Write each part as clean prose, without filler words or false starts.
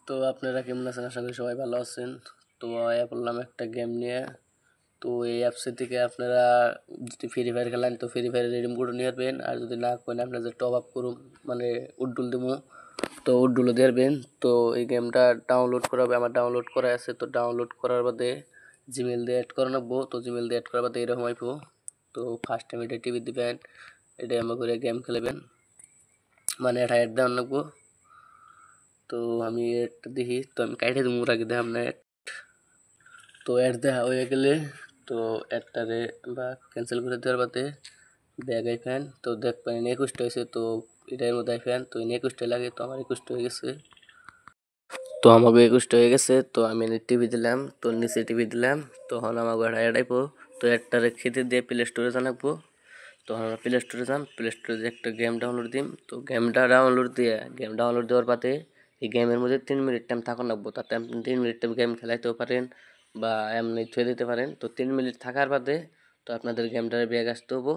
তো আপনারা কেমন আছেন? আশা করি সবাই ভালো আছেন। তো আয়া পড়লাম একটা গেম নিয়ে। তো এই অ্যাপসে থেকে আপনারা যদি ফ্রি ফায়ার খেলেন তো ফ্রি ফায়ার রিডিম কোড নিয়ে আসবেন, আর যদি না করেন আপনারা যে টপ আপ করুন মানে উড্ডুল দেবো তো উড্ডুলও দিয়ে। তো এই গেমটা ডাউনলোড করা হবে, আমার ডাউনলোড করা আছে। তো ডাউনলোড করার বাদে জিমেল দিয়ে অ্যাড করা নেবো। তো জিমেল দিয়ে অ্যাড করার বাদে এরকম আইবো। তো ফার্স্ট টাইম এটা টিভি দিবেন, এটা আমার করে গেম খেলবেন, মানে এটা অ্যাড দেওয়ার নেবো। তো আমি এটা দেখি, তো আমি কাইটে দেবো আগে দেখাম না। তো অ্যাড দেখা হয়ে গেলে তো অ্যাডটারে বা ক্যান্সেল করে দেওয়ার বাদে ব্যাগ আইফেন তো দেখবেন 21টা হয়েছে। তো এটার মধ্যে আইফেন তো 21টা লাগে, তো আমার 21টা হয়ে গেছে। তো আমাকে 21টা হয়ে গেছে। তো আমি টিভি দিলাম, তো নিচে টিভি দিলাম। তখন আমাকে একটা অ্যাড আইবো। তো অ্যাডটারে খেতে দিয়ে প্লে স্টোরে জানাবো। তখন আমরা প্লে স্টোরে যাম, প্লে স্টোরে যে একটা গেম ডাউনলোড দিম। তো গেমটা ডাউনলোড দেওয়ার বাদে এই গেমের মধ্যে 3 মিনিট টাইম থাকুন লাগবো। তাতে আপনি 3 মিনিট টাইম গেম খেলাইতেও পারেন বা এমনি থুয়ে দিতে পারেন। তো 3 মিনিট থাকার বাদে তো আপনাদের গেমটারে ব্যাগ আসতে হবো।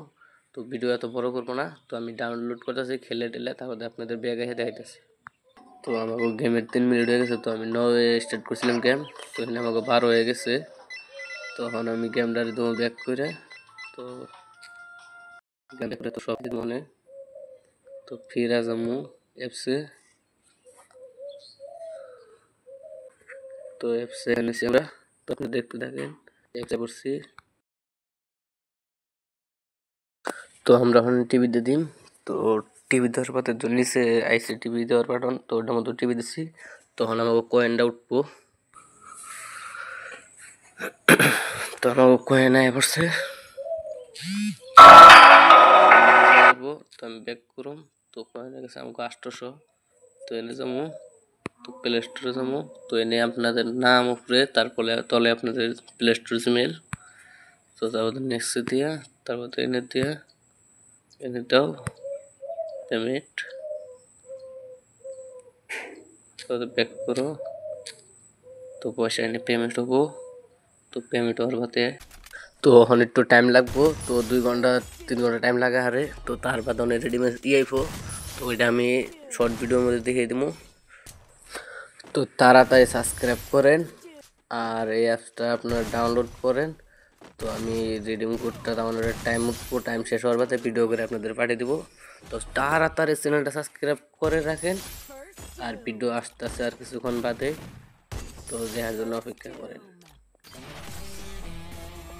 তো ভিডিও এত বড় করবো না, তো আমি ডাউনলোড করতেছি খেলে টেলে, তারপরে আপনাদের ব্যাগ এসে দেখাইতেছি। তো আমাকে গেমের 3 মিনিট হয়ে গেছে। তো আমি 9 স্টার্ট করছিলাম গেম, তো এখানে আমাকে 12 হয়ে গেছে। তখন আমি গেমটারে দেবো ব্যাক করে। তো গেম করে তো সব মনে, তো ফিরে যাবো অ্যাপসে। তো অ্যাপসে এনেছি আমরা, তো আপনি দেখতে থাকেন। অ্যাপসে করছি, তো আমরা এখন টিভিতে দিম। তো টিভি দেওয়ার পাতে নিচে আইসি টিভি দেওয়ার বাটন, তো ওটার মতো টিভি দিচ্ছি। তখন আমাকে কয়েনটা উঠবো। তো আমাকে কয়েন আয় পড়ছে। তো আমি ব্যাক করুম। তো কয়েন গেছে আমাকে 800। তো এনে যাবো, তো প্লে স্টোরে যাবো। তো এনে আপনাদের নাম উপরে, তারপরে তলে আপনাদের প্লে স্টোর জিমেল। তো তারপর নেক্সট দিয়া, তারপর এনে দাও পেমেন্ট, তো ব্যাক করো। তো পয়সা এনে পেমেন্ট হবো। তো পেমেন্ট হওয়ার বাদে তো এখন একটু টাইম লাগবো। তো 2 ঘন্টা 3 ঘন্টা টাইম লাগে হারে। তো তার বাদে অনেক রেডিমেড আইবো। তো ওইটা আমি শর্ট ভিডিওর মধ্যে দেখিয়ে দিব। তো তাড়াতাড়ি সাবস্ক্রাইব করেন আর এই অ্যাপসটা আপনারা ডাউনলোড করেন। তো আমি রিডিম কোডটা ডাউনলোডের টাইম শেষ হওয়ার বাদে ভিডিও করে আপনাদের পাঠিয়ে দিব। তো তাড়াতাড়ি চ্যানেলটা সাবস্ক্রাইব করে রাখেন, আর ভিডিও আসতেছে আর কিছুক্ষণ বাদে। তো দেখার জন্য অপেক্ষা করেন,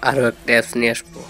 আরও একটা অ্যাপস নিয়ে আসবো।